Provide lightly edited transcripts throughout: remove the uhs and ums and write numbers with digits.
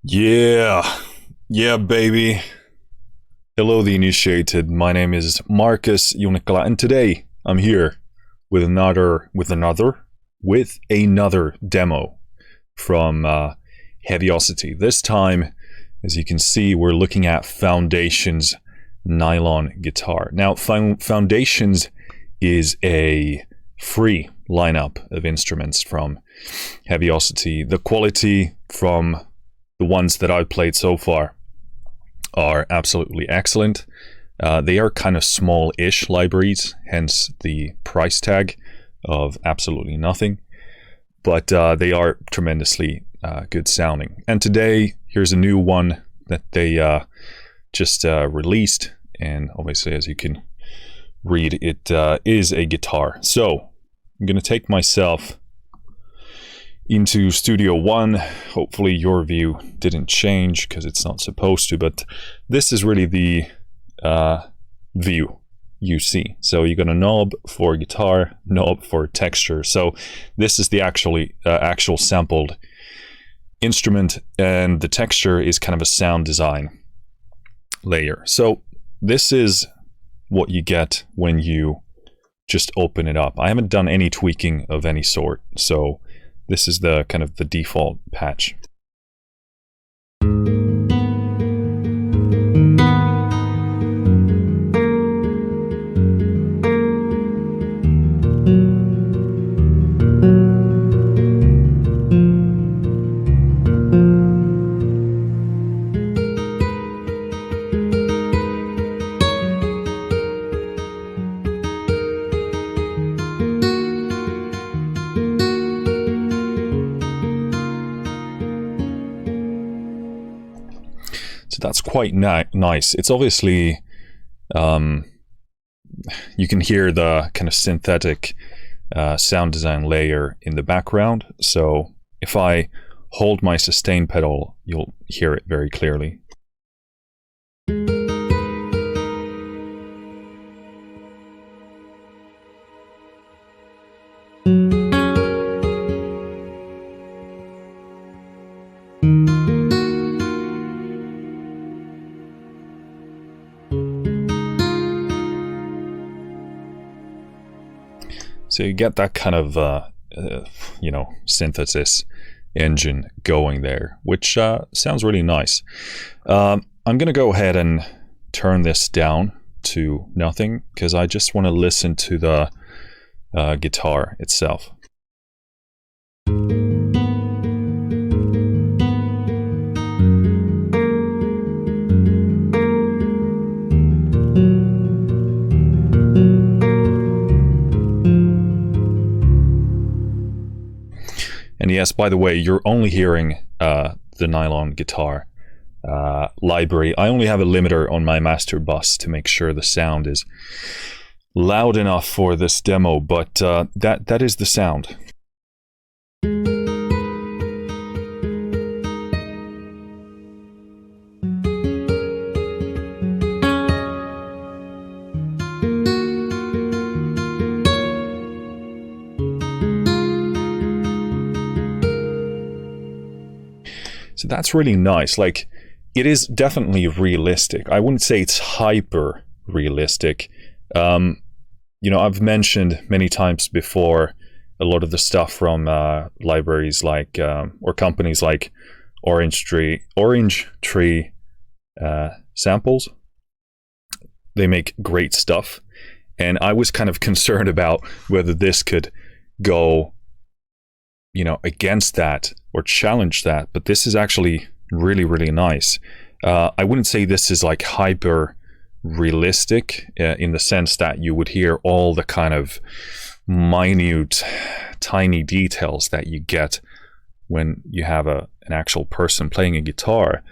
Yeah, yeah, baby. Hello, the initiated. My name is Marcus Unikala, and today I'm here with another demo from Heavyocity. This time, as you can see, we're looking at Foundations Nylon guitar. Now, Foundations is a free lineup of instruments from Heavyocity. The quality from the ones that I've played so far are absolutely excellent. They are kind of small-ish libraries, hence the price tag of absolutely nothing. But they are tremendously good sounding. And today, here's a new one that they just released. And obviously, as you can read, it is a guitar. So I'm going to take myself into Studio One. Hopefully your view didn't change because it's not supposed to, but this is really the view you see. So you got a knob for guitar, knob for texture. So this is the actual sampled instrument, and the texture is kind of a sound design layer. So this is what you get when you just open it up. I haven't done any tweaking of any sort, so this is the kind of the default patch. So that's quite nice. It's obviously, you can hear the kind of synthetic sound design layer in the background. So if I hold my sustain pedal, you'll hear it very clearly. So you get that kind of, synthesis engine going there, which sounds really nice. I'm going to go ahead and turn this down to nothing because I just want to listen to the guitar itself. And yes, by the way, you're only hearing the Nylon guitar library. I only have a limiter on my master bus to make sure the sound is loud enough for this demo, but that is the sound. So that's really nice. Like, it is definitely realistic. I wouldn't say it's hyper realistic. I've mentioned many times before a lot of the stuff from libraries like or companies like Orange Tree Samples. They make great stuff, and I was kind of concerned about whether this could go against that or challenge that, but this is actually really, really nice. I wouldn't say this is like hyper realistic in the sense that you would hear all the kind of minute, tiny details that you get when you have an actual person playing a guitar.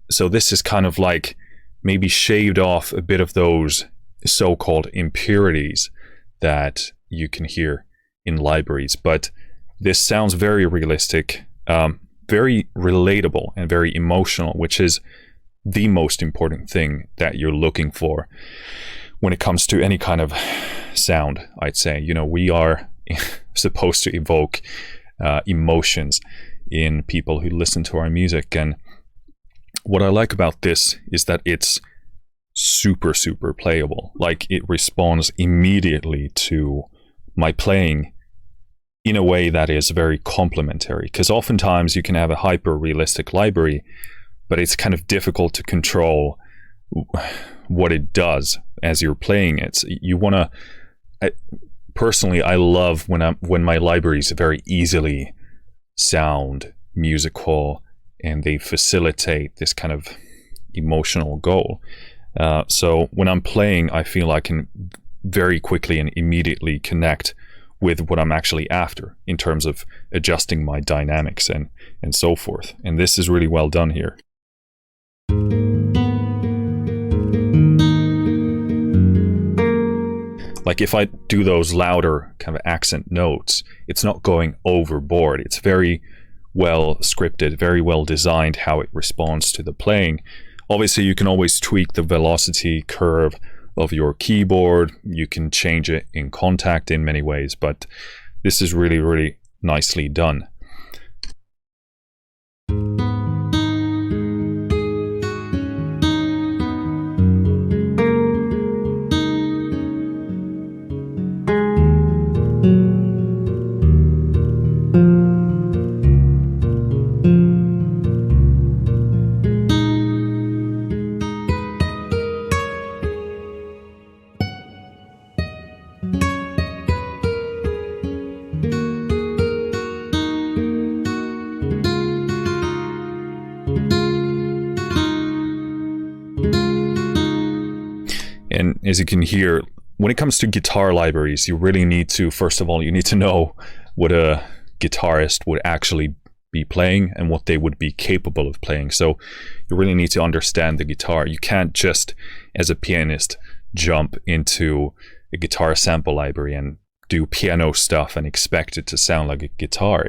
So this is kind of like maybe shaved off a bit of those so-called impurities that you can hear in libraries, but this sounds very realistic, very relatable, and very emotional, which is the most important thing that you're looking for when it comes to any kind of sound, I'd say. We are supposed to evoke emotions in people who listen to our music, and what I like about this is that it's super playable. Like, it responds immediately to my playing in a way that is very complementary, because oftentimes you can have a hyper realistic library, but it's kind of difficult to control what it does as you're playing it. So you want to, personally, I love when my libraries very easily sound musical and they facilitate this kind of emotional goal. So when I'm playing, I feel I can very quickly and immediately connect with what I'm actually after in terms of adjusting my dynamics and so forth. And this is really well done here. Like, if I do those louder kind of accent notes, it's not going overboard. It's very well scripted, very well designed how it responds to the playing. Obviously, you can always tweak the velocity curve of your keyboard. You can change it in Contact in many ways, but this is really nicely done. And as you can hear, when it comes to guitar libraries, you really need to, first of all, you need to know what a guitarist would actually be playing and what they would be capable of playing. So you really need to understand the guitar. You can't just, as a pianist, jump into a guitar sample library and do piano stuff and expect it to sound like a guitar.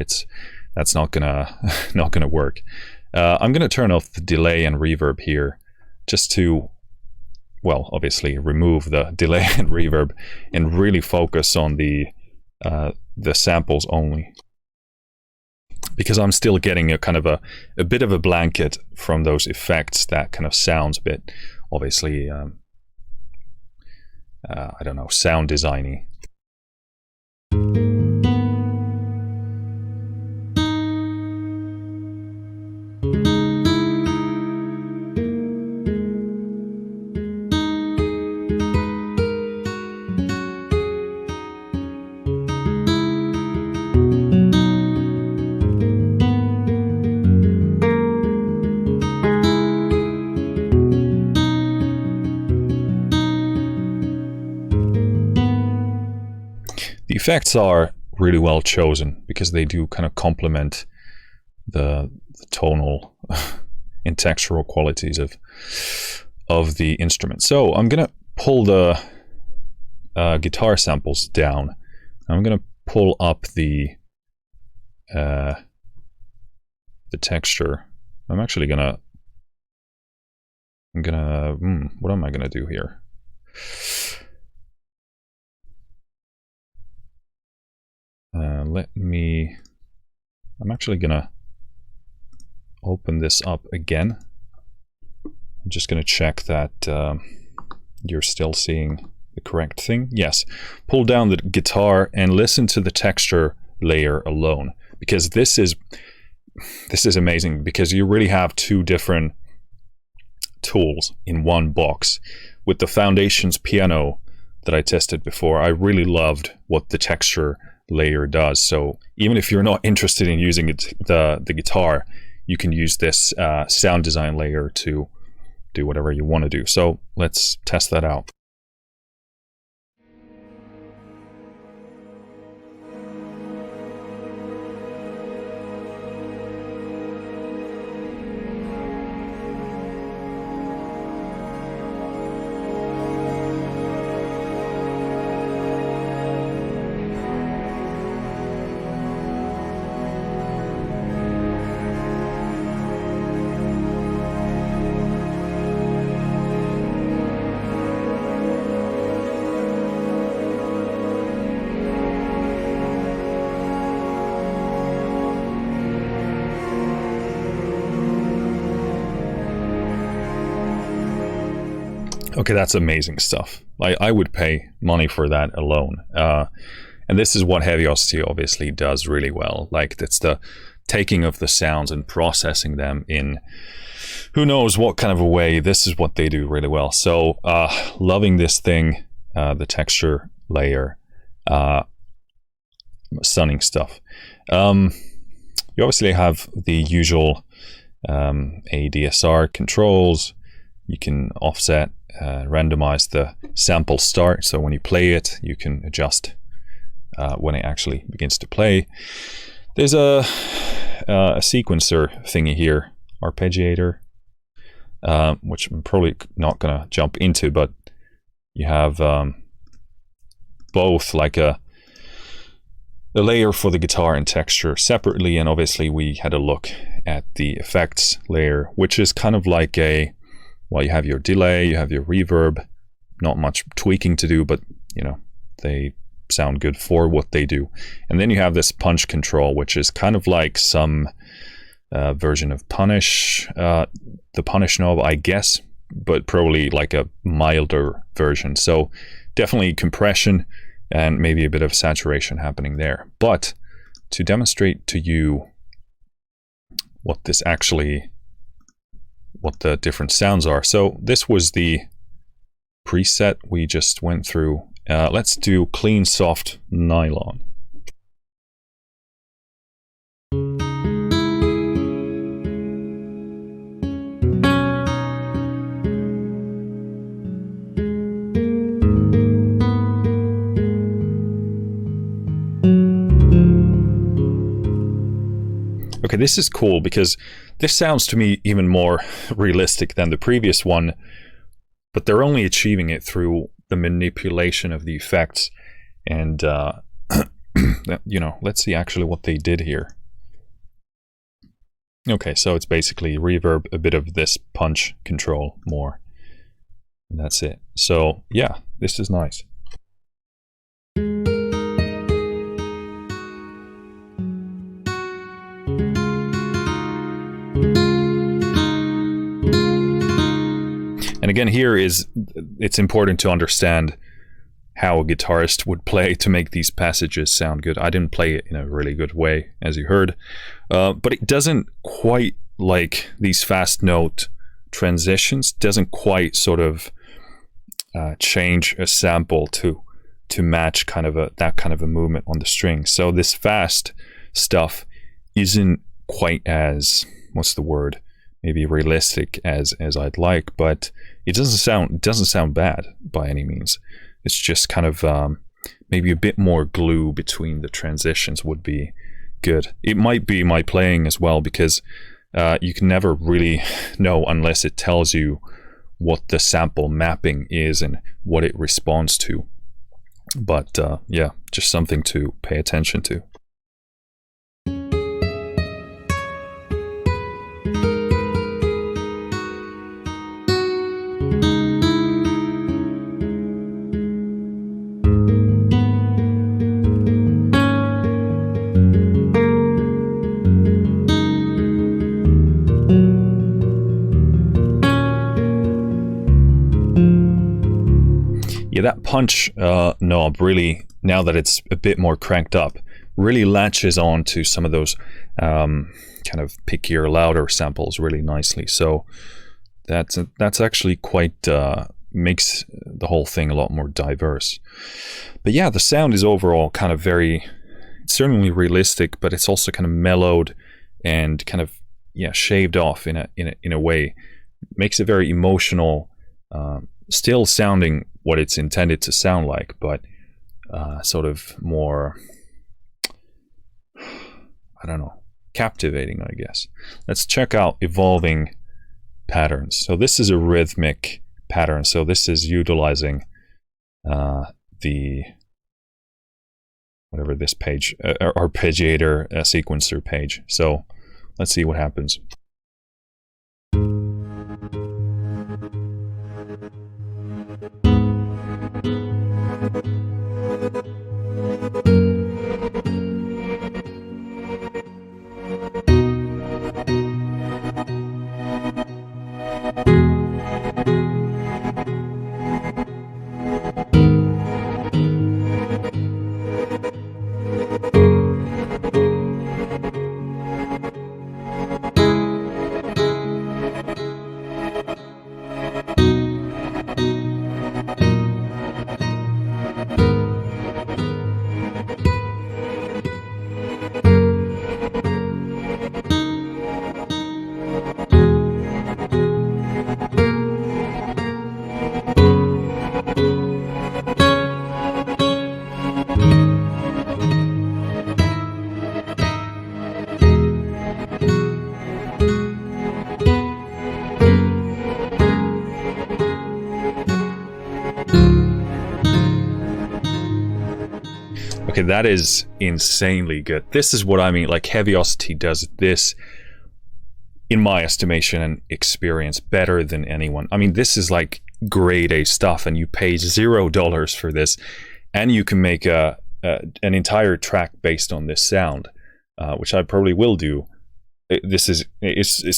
That's not gonna work. I'm gonna turn off the delay and reverb here, just to, well, obviously remove the delay and reverb and really focus on the samples only, because I'm still getting a kind of a bit of a blanket from those effects that kind of sounds a bit, obviously, I don't know, sound designy. The effects are really well chosen because they do kind of complement the tonal and textural qualities of the instrument. So I'm gonna pull the guitar samples down. I'm gonna pull up the texture. I'm actually gonna what am I gonna do here? I'm actually gonna open this up again. I'm just gonna check that you're still seeing the correct thing. Yes, pull down the guitar and listen to the texture layer alone, because this is amazing, because you really have two different tools in one box. With the Foundations piano that I tested before, I really loved what the texture layer does. So even if you're not interested in using the guitar, you can use this sound design layer to do whatever you want to do. So let's test that out. Okay, that's amazing stuff. I would pay money for that alone. And this is what Heavyocity obviously does really well. Like, that's the taking of the sounds and processing them in who knows what kind of a way. This is what they do really well. So loving this thing, the texture layer, stunning stuff. You obviously have the usual ADSR controls. You can offset, randomize the sample start. So when you play it, you can adjust when it actually begins to play. There's a sequencer thingy here, Arpeggiator, which I'm probably not going to jump into, but you have both like a layer for the guitar and texture separately, and obviously we had a look at the effects layer, which is kind of like well, you have your delay, you have your reverb, not much tweaking to do, but you know, they sound good for what they do. And then you have this punch control, which is kind of like some version of Punish, the Punish knob, I guess, but probably like a milder version. So definitely compression and maybe a bit of saturation happening there. But to demonstrate to you what this actually, what the different sounds are. So this was the preset we just went through. Let's do clean, soft nylon. Okay, this is cool because this sounds to me even more realistic than the previous one, but they're only achieving it through the manipulation of the effects. And, you know, let's see actually what they did here. Okay, so it's basically reverb, a bit of this punch control more, and that's it. So yeah, this is nice. And again, here it's important to understand how a guitarist would play to make these passages sound good. I didn't play it in a really good way, as you heard, but it doesn't quite, like these fast note transitions, doesn't quite sort of change a sample to match kind of that kind of a movement on the string. So this fast stuff isn't quite as, what's the word, maybe realistic as I'd like, but it doesn't sound bad by any means. It's just kind of maybe a bit more glue between the transitions would be good. It might be my playing as well, because you can never really know unless it tells you what the sample mapping is and what it responds to. But yeah, just something to pay attention to. Yeah, that punch knob really, now that it's a bit more cranked up, really latches on to some of those kind of pickier, louder samples really nicely. So that's actually quite, makes the whole thing a lot more diverse. But yeah, the sound is overall kind of very, it's certainly realistic, but it's also kind of mellowed and kind of, yeah, shaved off in a way. Makes it very emotional, still sounding what it's intended to sound like, but sort of more, I don't know, captivating, I guess. Let's check out evolving patterns. So this is a rhythmic pattern. So this is utilizing the, whatever this page, Arpeggiator sequencer page. So let's see what happens. Okay, that is insanely good. This is what I mean, like Heavyocity does this, in my estimation and experience, better than anyone. I mean, this is like grade A stuff, and you pay $0 for this, and you can make an entire track based on this sound, which I probably will do. This is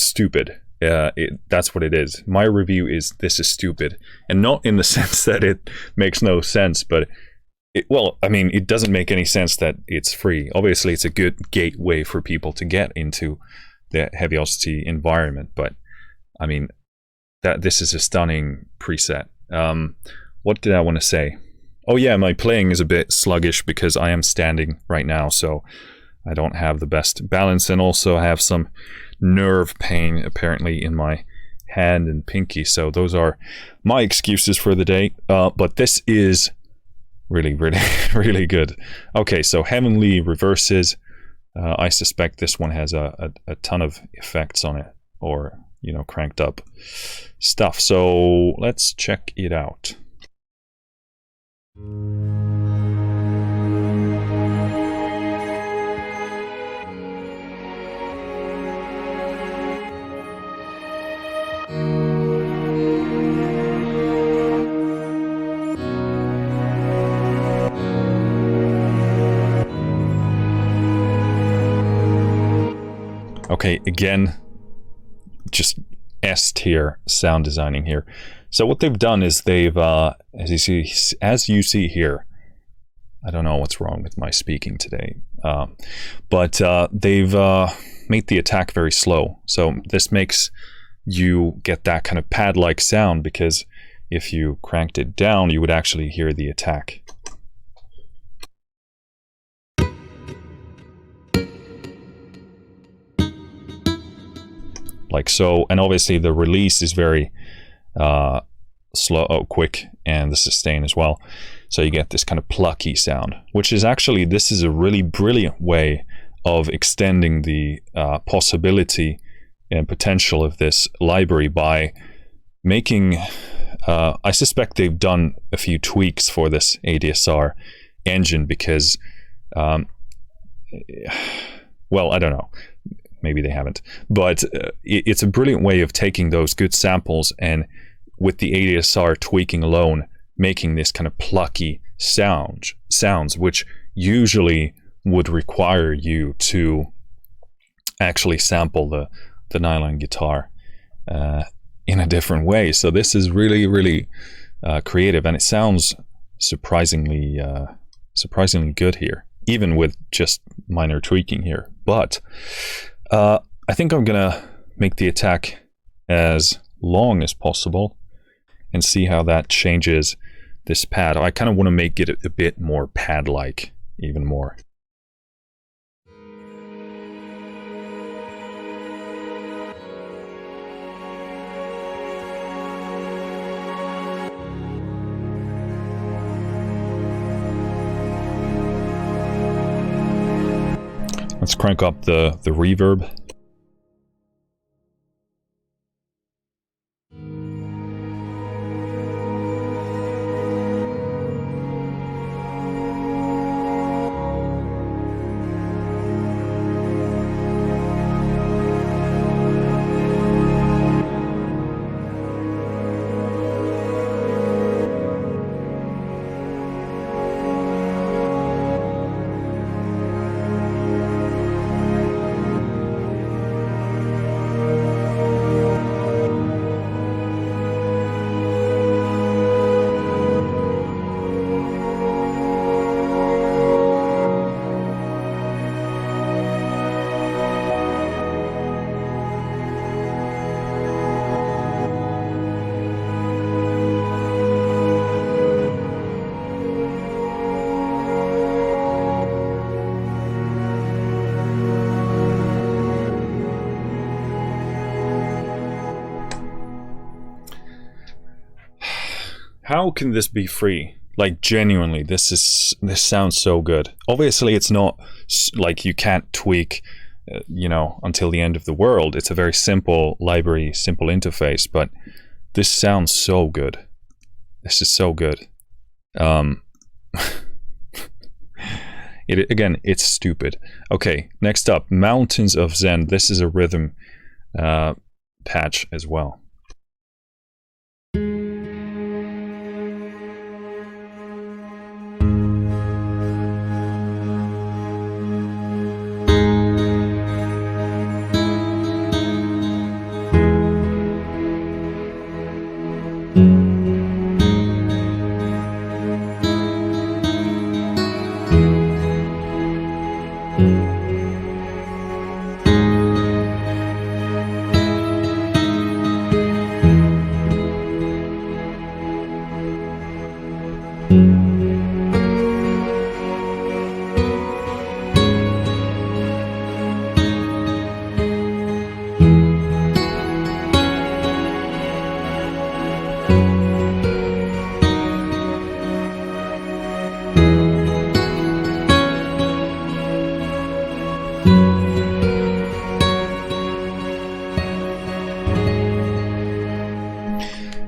stupid. That's what it is. My review is this is stupid, and not in the sense that it makes no sense, but well, I mean, it doesn't make any sense that it's free. Obviously, it's a good gateway for people to get into the Heavyocity environment, but I mean, this is a stunning preset. What did I want to say? Oh yeah, my playing is a bit sluggish because I am standing right now, so I don't have the best balance, and also I have some nerve pain apparently in my hand and pinky, so those are my excuses for the day. But this is really, really, really good. Okay, so Heavenly Reverses. I suspect this one has a ton of effects on it, or, you know, cranked up stuff. So let's check it out. Okay, again, just S tier sound designing here. So what they've done is they've, as you see here, I don't know what's wrong with my speaking today, but they've made the attack very slow. So this makes you get that kind of pad-like sound, because if you cranked it down, you would actually hear the attack. Like so, and obviously the release is very quick, and the sustain as well. So you get this kind of plucky sound, which is actually, this is a really brilliant way of extending the possibility and potential of this library by making, I suspect they've done a few tweaks for this ADSR engine, because, well, I don't know. Maybe they haven't, but it's a brilliant way of taking those good samples and with the ADSR tweaking alone, making this kind of plucky sounds, which usually would require you to actually sample the nylon guitar in a different way. So this is really, really creative, and it sounds surprisingly good here, even with just minor tweaking here. But I think I'm gonna make the attack as long as possible and see how that changes this pad. I kind of want to make it a bit more pad-like, even more. Let's crank up the reverb. how can this be free? Like, genuinely, this sounds so good. Obviously, it's not like you can't tweak, you know, until the end of the world. It's a very simple library, simple interface, but this sounds so good. This is so good. Again, it's stupid. Okay, next up, Mountains of Zen. This is a rhythm patch as well.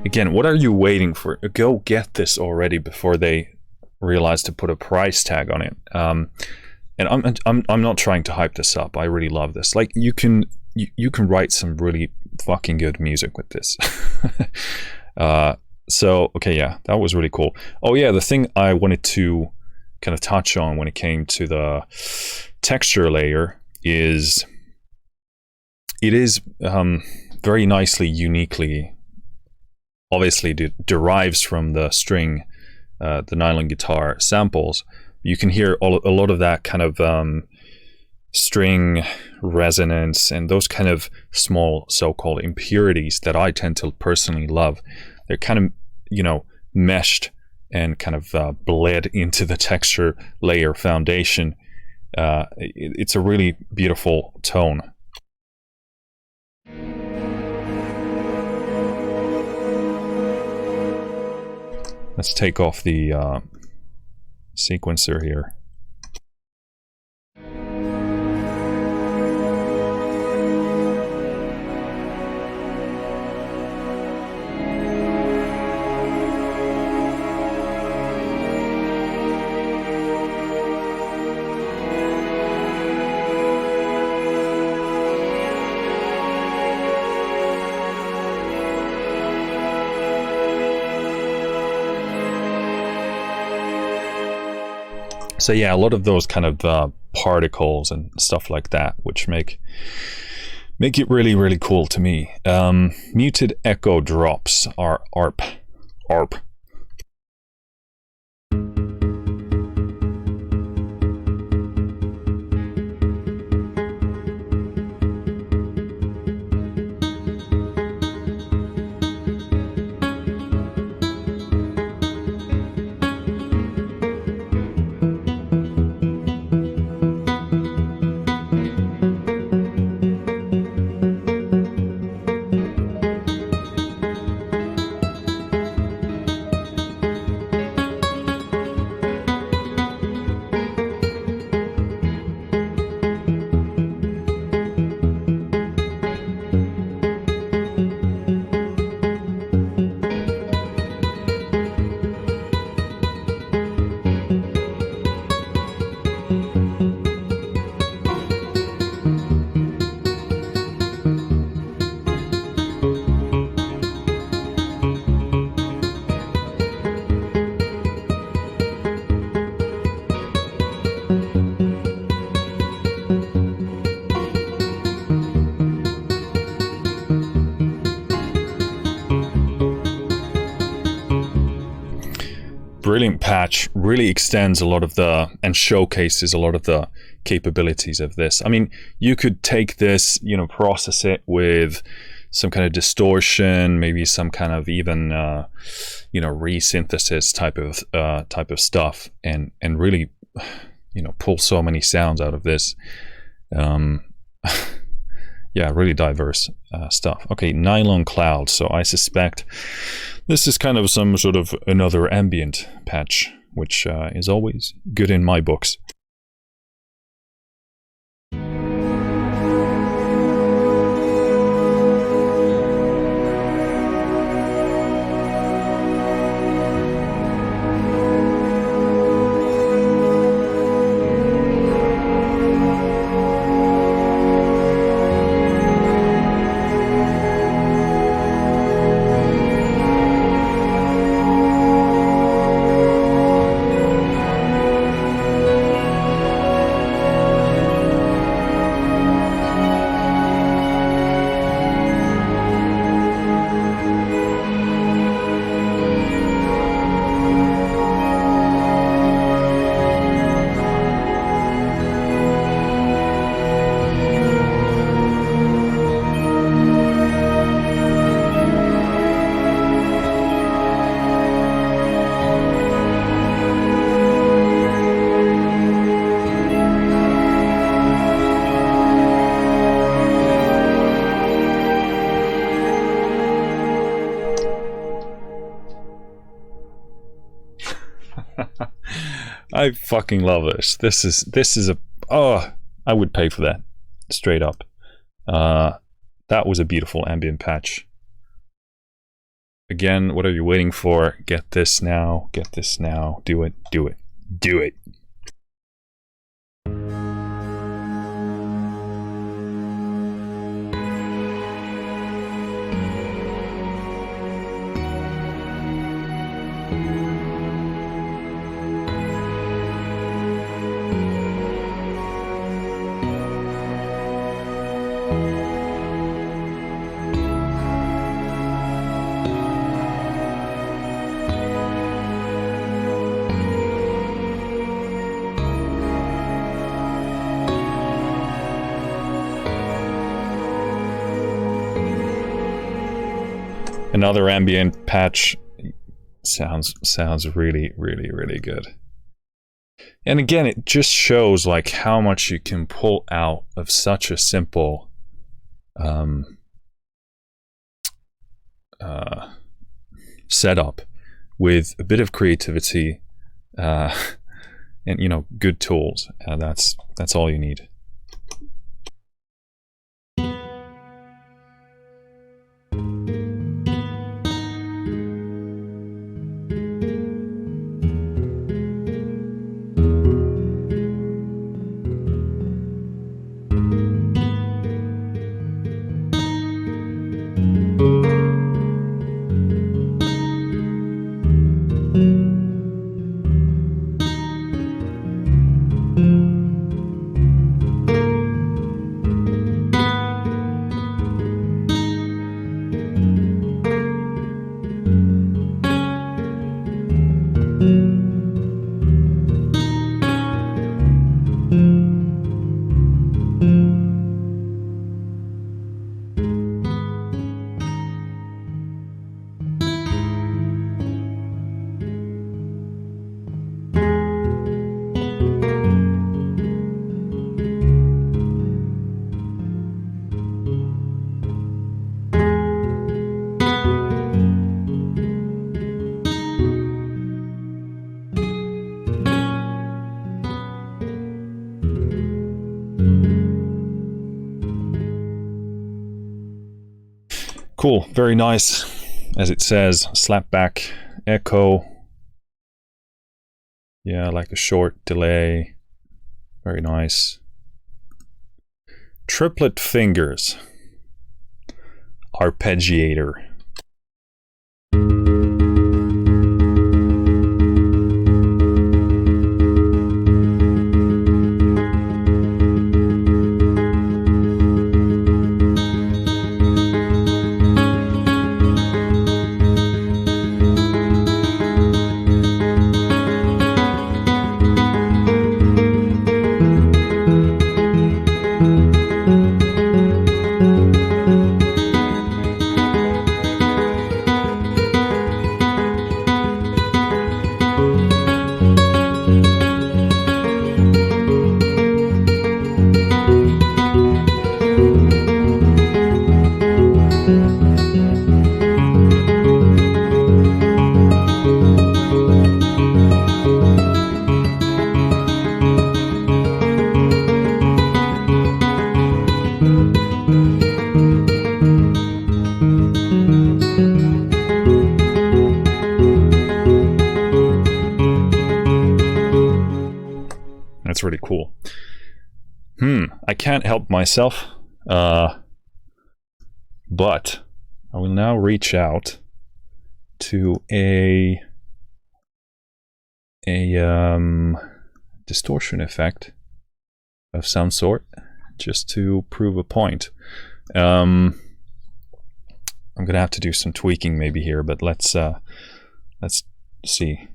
Again, what are you waiting for? Go get this already before they realize to put a price tag on it. And I'm not trying to hype this up. I really love this. Like, you can write some really fucking good music with this. So okay, yeah, that was really cool. Oh yeah, the thing I wanted to kind of touch on when it came to the texture layer is it is very nicely, uniquely, obviously derives from the string, the nylon guitar samples. You can hear a lot of that kind of string resonance and those kind of small so-called impurities that I tend to personally love. They're kind of, you know, meshed and kind of bled into the texture layer foundation. It's a really beautiful tone. Let's take off the sequencer here. So yeah, a lot of those kind of particles and stuff like that, which make it really, really cool to me. Muted echo drops are ARP. Brilliant patch, really extends a lot of the, and showcases a lot of the capabilities of this. I mean, you could take this, you know, process it with some kind of distortion, maybe some kind of even, you know, resynthesis type of stuff, and really, you know, pull so many sounds out of this. Yeah, really diverse stuff. Okay, Nylon Cloud. So I suspect This is kind of some sort of another ambient patch, which is always good in my books. I fucking love this. This is a, oh, I would pay for that, straight up. That was a beautiful ambient patch. Again, what are you waiting for? Get this now, get this now. Do it, do it, do it. Another ambient patch. Sounds really, really, really good. And again, it just shows like how much you can pull out of such a simple setup with a bit of creativity and, you know, good tools. That's all you need. Cool, very nice. As it says, slapback, echo. Yeah, like a short delay. Very nice. Triplet fingers. Arpeggiator. I can't help myself, but I will now reach out to a distortion effect of some sort, just to prove a point. I'm gonna have to do some tweaking maybe here, but let's see.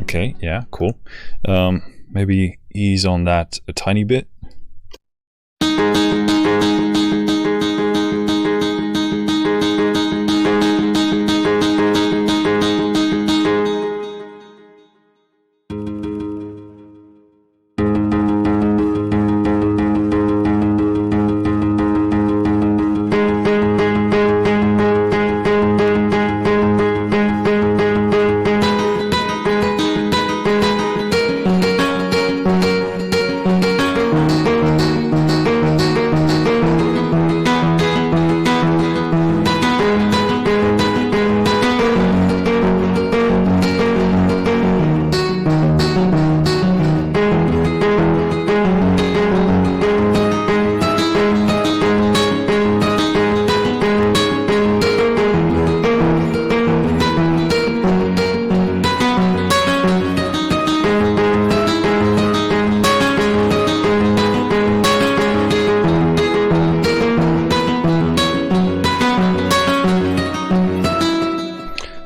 Okay, yeah, cool. Maybe ease on that a tiny bit.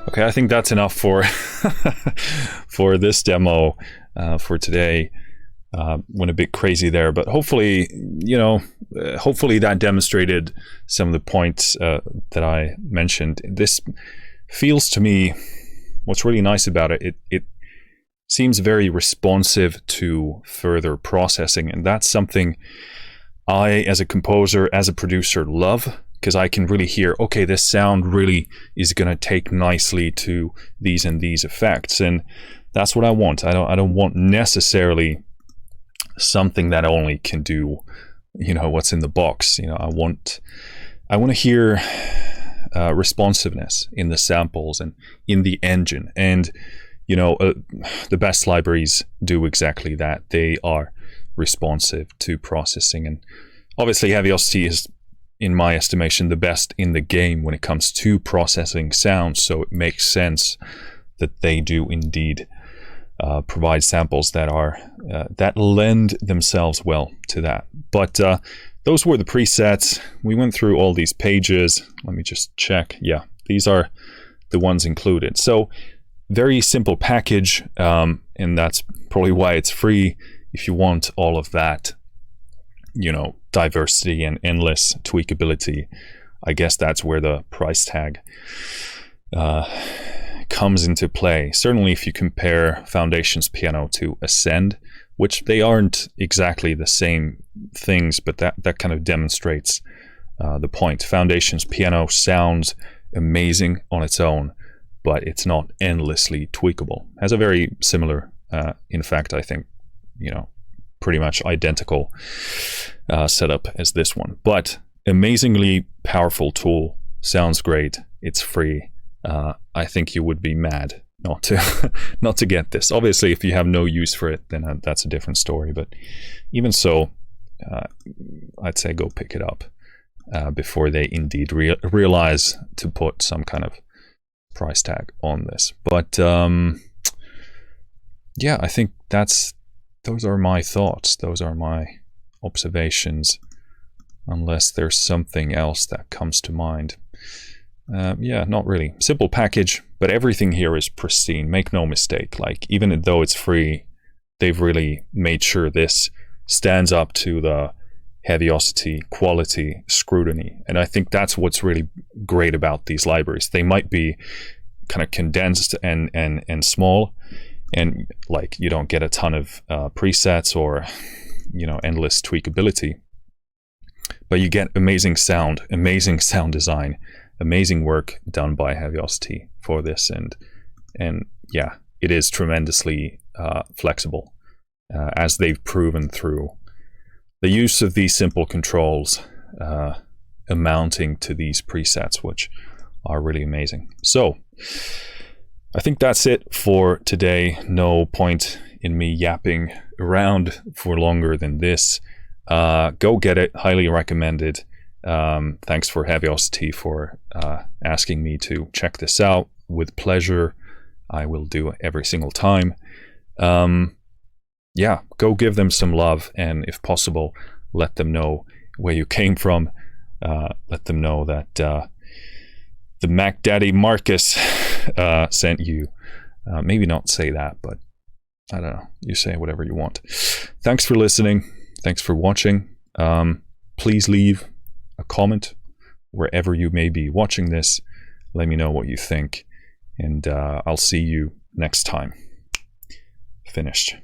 Okay, I think that's enough for for this demo for today. Went a bit crazy there, but hopefully, you know, hopefully that demonstrated some of the points that I mentioned. This feels to me, what's really nice about it, it seems very responsive to further processing, and that's something I, as a composer, as a producer, love. Because I can really hear, okay, this sound really is going to take nicely to these and these effects, and that's what I want. I don't want necessarily something that only can do, you know, what's in the box. You know, I want to hear responsiveness in the samples and in the engine, and you know, the best libraries do exactly that. They are responsive to processing, and obviously, Heavyocity is, in my estimation, the best in the game when it comes to processing sounds, so it makes sense that they do indeed provide samples that are that lend themselves well to that. But those were the presets. We went through all these pages. Let me just check. Yeah, these are the ones included. So very simple package, and that's probably why it's free. If you want all of that, you know, diversity and endless tweakability, I guess that's where the price tag comes into play. Certainly if you compare Foundation's piano to Ascend, which they aren't exactly the same things, but that kind of demonstrates the point. Foundation's piano sounds amazing on its own, but it's not endlessly tweakable. Has a very similar, in fact, I think, you know, pretty much identical setup as this one, but amazingly powerful tool. Sounds great. It's free. I think you would be mad not to not to get this. Obviously, if you have no use for it, then that's a different story. But even so, I'd say go pick it up before they indeed realize to put some kind of price tag on this. But yeah, I think those are my thoughts. Those are my observations unless there's something else that comes to mind. Yeah, not really. Simple package, but everything here is pristine. Make no mistake. Like, even though it's free, they've really made sure this stands up to the Heavyocity quality scrutiny. And I think that's what's really great about these libraries. They might be kind of condensed and small, and like you don't get a ton of presets or, you know, endless tweakability, but you get amazing sound design, amazing work done by Heavyocity for this. And yeah, it is tremendously flexible, as they've proven through the use of these simple controls, amounting to these presets, which are really amazing. So I think that's it for today. No point in me yapping around for longer than this. Go get it. Highly recommended. Thanks for Heavyocity for asking me to check this out. With pleasure. I will do it every single time. Yeah, go give them some love, and if possible, let them know where you came from. Let them know that the Mac Daddy Marcus sent you. Maybe not say that, but I don't know. You say whatever you want. Thanks for listening. Thanks for watching. Please leave a comment wherever you may be watching this. Let me know what you think, and I'll see you next time. Finished.